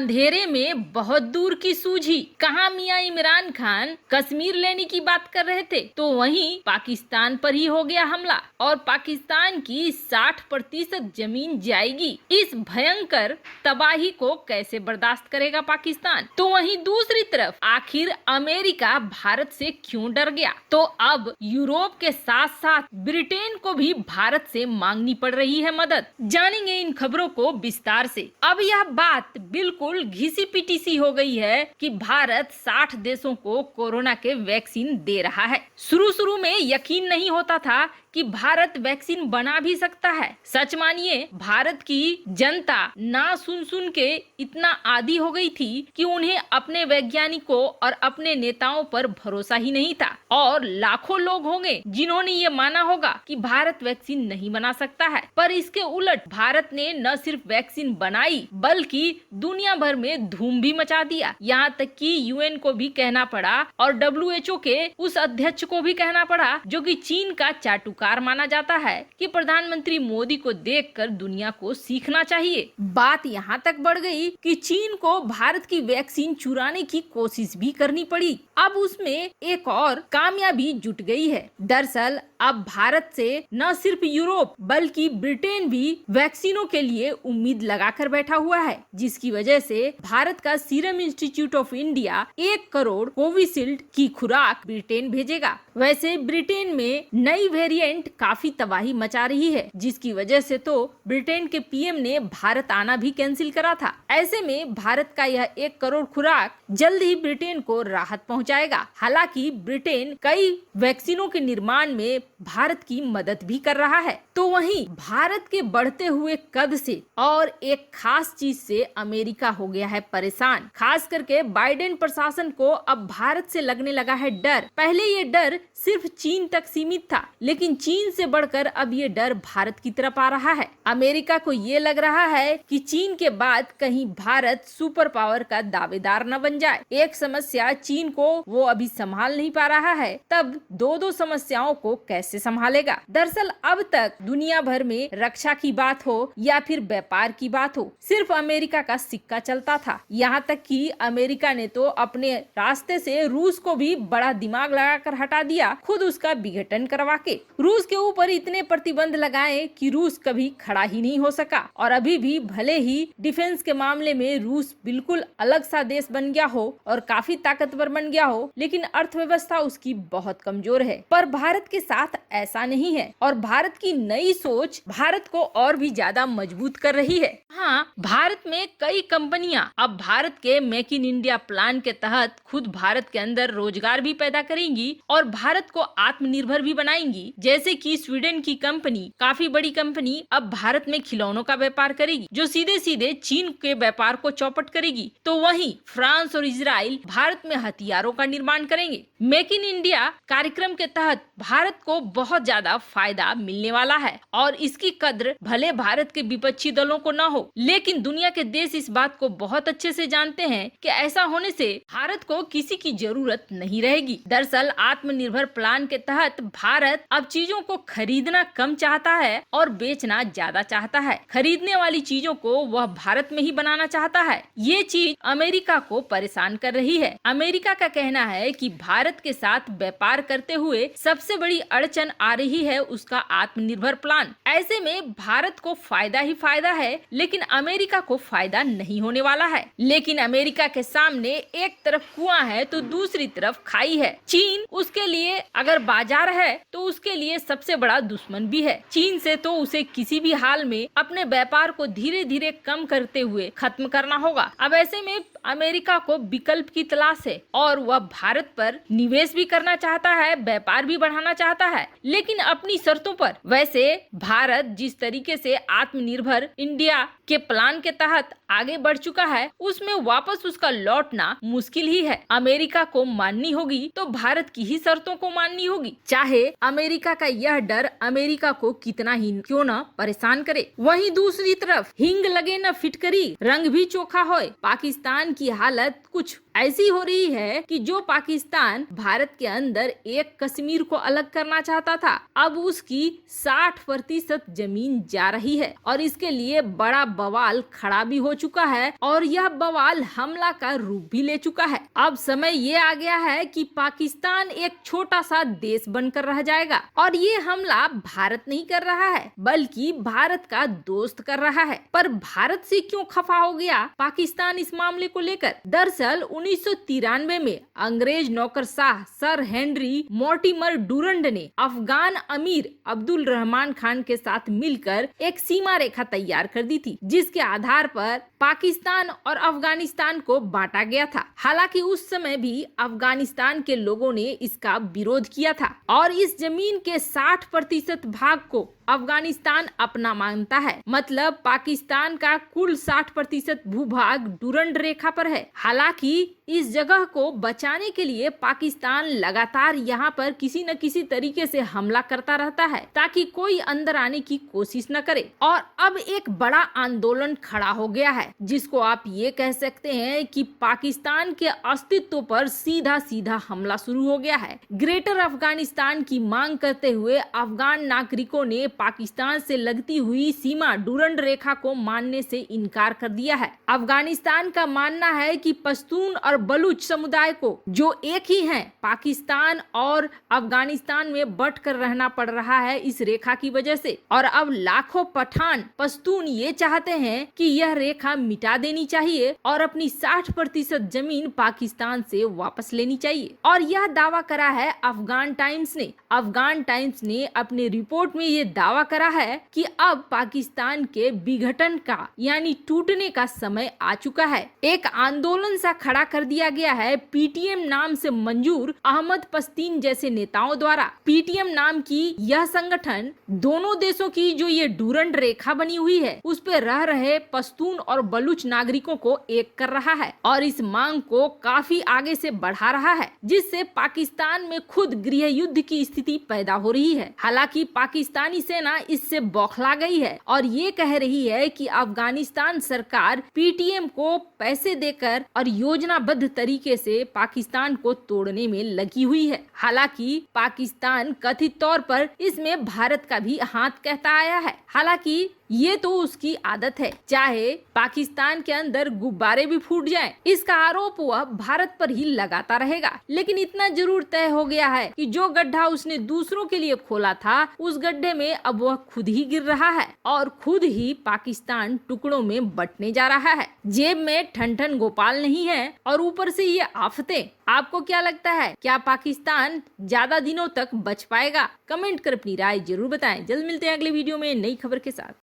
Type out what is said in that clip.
अंधेरे में बहुत दूर की सूझी। कहाँ मियां इमरान खान कश्मीर लेने की बात कर रहे थे तो वहीं पाकिस्तान पर ही हो गया हमला और पाकिस्तान की 60% जमीन जाएगी। इस भयंकर तबाही को कैसे बर्दाश्त करेगा पाकिस्तान? तो वहीं दूसरी तरफ आखिर अमेरिका भारत से क्यों डर गया? तो अब यूरोप के साथ साथ ब्रिटेन को भी भारत से मांगनी पड़ रही है मदद। जानेंगे इन खबरों को विस्तार से। अब यह बात बिल्कुल घिसी पिटी सी हो गई है कि भारत 60 देशों को कोरोना के वैक्सीन दे रहा है। शुरू में यकीन नहीं होता था कि भारत वैक्सीन बना भी सकता है। सच मानिए, भारत की जनता ना सुन के इतना आदी हो गई थी कि उन्हें अपने वैज्ञानिकों और अपने नेताओं पर भरोसा ही नहीं था। और लाखों लोग होंगे जिन्होंने ये माना होगा कि भारत वैक्सीन नहीं बना सकता है। पर इसके उलट भारत ने न सिर्फ वैक्सीन बनाई बल्कि दुनिया भर में धूम भी मचा दिया। यहाँ तक कि यूएन को भी कहना पड़ा और डब्ल्यूएचओ के उस अध्यक्ष को भी कहना पड़ा जो कि चीन का चाटुकार माना जाता है कि प्रधानमंत्री मोदी को देखकर दुनिया को सीखना चाहिए। बात यहाँ तक बढ़ गई कि चीन को भारत की वैक्सीन चुराने की कोशिश भी करनी पड़ी। अब उसमें एक और कामयाबी जुट गई है। दरअसल अब भारत से न सिर्फ यूरोप बल्कि ब्रिटेन भी वैक्सीनों के लिए उम्मीद लगाकर बैठा हुआ है, जिसकी वजह से भारत का serum institute of India 1 crore Covishield की खुराक ब्रिटेन भेजेगा। वैसे ब्रिटेन में नई वेरिएंट काफी तबाही मचा रही है, जिसकी वजह से तो ब्रिटेन के पीएम ने भारत आना भी कैंसिल करा था। ऐसे में भारत का यह 1 करोड़ खुराक जल्द ही ब्रिटेन को राहत पहुंचाएगा। हालांकि ब्रिटेन कई वैक्सीनों के निर्माण में भारत की मदद भी कर रहा है। तो वहीं भारत के बढ़ते हुए कद से और एक खास चीज से अमेरिका हो गया है परेशान। खास करके बाइडेन प्रशासन को अब भारत से लगने लगा है डर। पहले ये डर सिर्फ चीन तक सीमित था, लेकिन चीन से बढ़कर अब ये डर भारत की तरफ आ रहा है। अमेरिका को ये लग रहा है कि चीन के बाद कहीं भारत सुपर पावर का दावेदार न बन जाए। एक समस्या चीन को वो अभी संभाल नहीं पा रहा है, तब दो समस्याओं को कैसे संभालेगा? दरअसल अब तक दुनिया भर में रक्षा की बात हो या फिर व्यापार की बात हो, सिर्फ अमेरिका का सिक्का चलता था। यहाँ तक कि अमेरिका ने तो अपने रास्ते से रूस को भी बड़ा दिमाग लगाकर हटा दिया, खुद उसका विघटन करवा के। रूस के ऊपर इतने प्रतिबंध लगाए कि रूस कभी खड़ा ही नहीं हो सका। और अभी भी भले ही डिफेंस के मामले में रूस बिल्कुल अलग सा देश बन गया हो और काफी ताकतवर बन गया हो, लेकिन अर्थव्यवस्था उसकी बहुत कमजोर है। पर भारत के साथ ऐसा नहीं है और भारत की नई सोच भारत को और भी ज्यादा मजबूत कर रही है। हाँ, भारत में कई कंपनियां अब भारत के मेक इन इंडिया प्लान के तहत खुद भारत के अंदर रोजगार भी पैदा करेंगी और भारत को आत्मनिर्भर भी बनाएंगी। जैसे कि स्वीडन की कंपनी, काफी बड़ी कंपनी, अब भारत में खिलौनों का व्यापार करेगी जो सीधे सीधे चीन के व्यापार को चौपट करेगी। तो वहीं फ्रांस और इजराइल भारत में हथियारों का निर्माण करेंगे। मेक इन इंडिया कार्यक्रम के तहत भारत को बहुत ज्यादा फायदा मिलने वाला है और इसकी कद्र भले भारत के विपक्षी दलों को न हो, लेकिन दुनिया के देश इस बात को बहुत अच्छे से जानते हैं कि ऐसा होने से भारत को किसी की जरूरत नहीं रहेगी। दरअसल आत्मनिर्भर प्लान के तहत भारत अब चीजों को खरीदना कम चाहता है और बेचना ज्यादा चाहता है। खरीदने वाली चीजों को वह भारत में ही बनाना चाहता है। ये चीज अमेरिका को परेशान कर रही है। अमेरिका का कहना है कि भारत के साथ व्यापार करते हुए सबसे बड़ी अड़चन आ रही है उसका आत्मनिर्भर प्लान। ऐसे में भारत को फायदा ही फायदा है, लेकिन अमेरिका को फायदा नहीं होने वाला है। लेकिन अमेरिका के सामने एक तरफ कुआं है तो दूसरी तरफ खाई है। चीन उसके लिए अगर बाजार है तो उसके लिए सबसे बड़ा दुश्मन भी है। चीन से तो उसे किसी भी हाल में अपने व्यापार को धीरे धीरे कम करते हुए खत्म करना होगा। अब ऐसे में अमेरिका को विकल्प की तलाश है और वह भारत पर निवेश भी करना चाहता है, व्यापार भी बढ़ाना चाहता है, लेकिन अपनी शर्तों पर। वैसे भारत जिस तरीके से आत्मनिर्भर इंडिया के प्लान के तहत आगे बढ़ चुका है, उसमें वापस उसका लौटना मुश्किल ही है। अमेरिका को माननी होगी तो भारत की ही शर्तों को माननी होगी, चाहे अमेरिका का यह डर अमेरिका को कितना ही क्यों न परेशान करे। वहीं दूसरी तरफ हिंग लगे न फिटकरी, रंग भी चोखा होए। पाकिस्तान की हालत कुछ ऐसी हो रही है कि जो पाकिस्तान भारत के अंदर एक कश्मीर को अलग करना चाहता था, अब उसकी 60% जमीन जा रही है और इसके लिए बड़ा बवाल खड़ा भी हो चुका है और यह बवाल हमला का रूप भी ले चुका है। अब समय ये आ गया है कि पाकिस्तान एक छोटा सा देश बनकर रह जाएगा और ये हमला भारत नहीं कर रहा है बल्कि भारत का दोस्त कर रहा है। पर भारत से क्यों खफा हो गया पाकिस्तान इस मामले को लेकर? दरअसल 1993 में अंग्रेज नौकरशाह सर हेनरी मोर्टिमर डुरंड ने अफगान अमीर अब्दुल रहमान खान के साथ मिलकर एक सीमा रेखा तैयार कर दी थी, जिसके आधार पर पाकिस्तान और अफगानिस्तान को बांटा गया था। हालांकि उस समय भी अफगानिस्तान के लोगों ने इसका विरोध किया था और इस जमीन के 60% भाग को अफगानिस्तान अपना मानता है। मतलब पाकिस्तान का कुल 60% भूभाग डुरंड रेखा पर है। हालांकि इस जगह को बचाने के लिए पाकिस्तान लगातार यहाँ पर किसी न किसी तरीके से हमला करता रहता है ताकि कोई अंदर आने की कोशिश न करे। और अब एक बड़ा आंदोलन खड़ा हो गया है जिसको आप ये कह सकते हैं कि पाकिस्तान के अस्तित्व पर सीधा सीधा हमला शुरू हो गया है। ग्रेटर अफगानिस्तान की मांग करते हुए अफगान नागरिकों ने पाकिस्तान से लगती हुई सीमा डुरंड रेखा को मानने से इनकार कर दिया है। अफगानिस्तान का मानना है कि पश्तून और बलूच समुदाय को, जो एक ही हैं, पाकिस्तान और अफगानिस्तान में बट कर रहना पड़ रहा है इस रेखा की वजह से। और अब लाखों पठान पश्तून ये चाहते हैं कि यह रेखा मिटा देनी चाहिए और अपनी 60% जमीन पाकिस्तान से वापस लेनी चाहिए। और यह दावा करा है अफगान टाइम्स ने। अफगान टाइम्स ने अपने रिपोर्ट में ये दावा करा है कि अब पाकिस्तान के विघटन का यानी टूटने का समय आ चुका है। एक आंदोलन सा खड़ा कर दिया गया है पीटीएम नाम से मंजूर अहमद पश्तीन जैसे नेताओं द्वारा। पीटीएम नाम की यह संगठन दोनों देशों की जो ये डुरंड रेखा बनी हुई है उस पे रह रहे पश्तून और बलूच नागरिकों को एक कर रहा है और इस मांग को काफी आगे से बढ़ा रहा है, जिससे पाकिस्तान में खुद गृह युद्ध की स्थिति पैदा हो रही है। हालांकि पाकिस्तानी सेना इससे बौखला गई है और ये कह रही है कि अफगानिस्तान सरकार पीटीएम को पैसे देकर और योजनाबद्ध तरीके से पाकिस्तान को तोड़ने में लगी हुई है। हालांकि पाकिस्तान कथित तौर पर इसमें भारत का भी हाथ कहता आया है। हालांकि ये तो उसकी आदत है, चाहे पाकिस्तान के अंदर गुब्बारे भी फूट जाएं, इसका आरोप वह भारत पर ही लगाता रहेगा। लेकिन इतना जरूर तय हो गया है कि जो गड्ढा उसने दूसरों के लिए खोला था उस गड्ढे में अब वह खुद ही गिर रहा है और खुद ही पाकिस्तान टुकड़ों में बंटने जा रहा है। जेब में ठन गोपाल नहीं है और ऊपर से ये आफतें। आपको क्या लगता है, क्या पाकिस्तान ज्यादा दिनों तक बच पाएगा? कमेंट कर अपनी राय जरूर बताएं। जल्द मिलते हैं अगले वीडियो में नई खबर के साथ।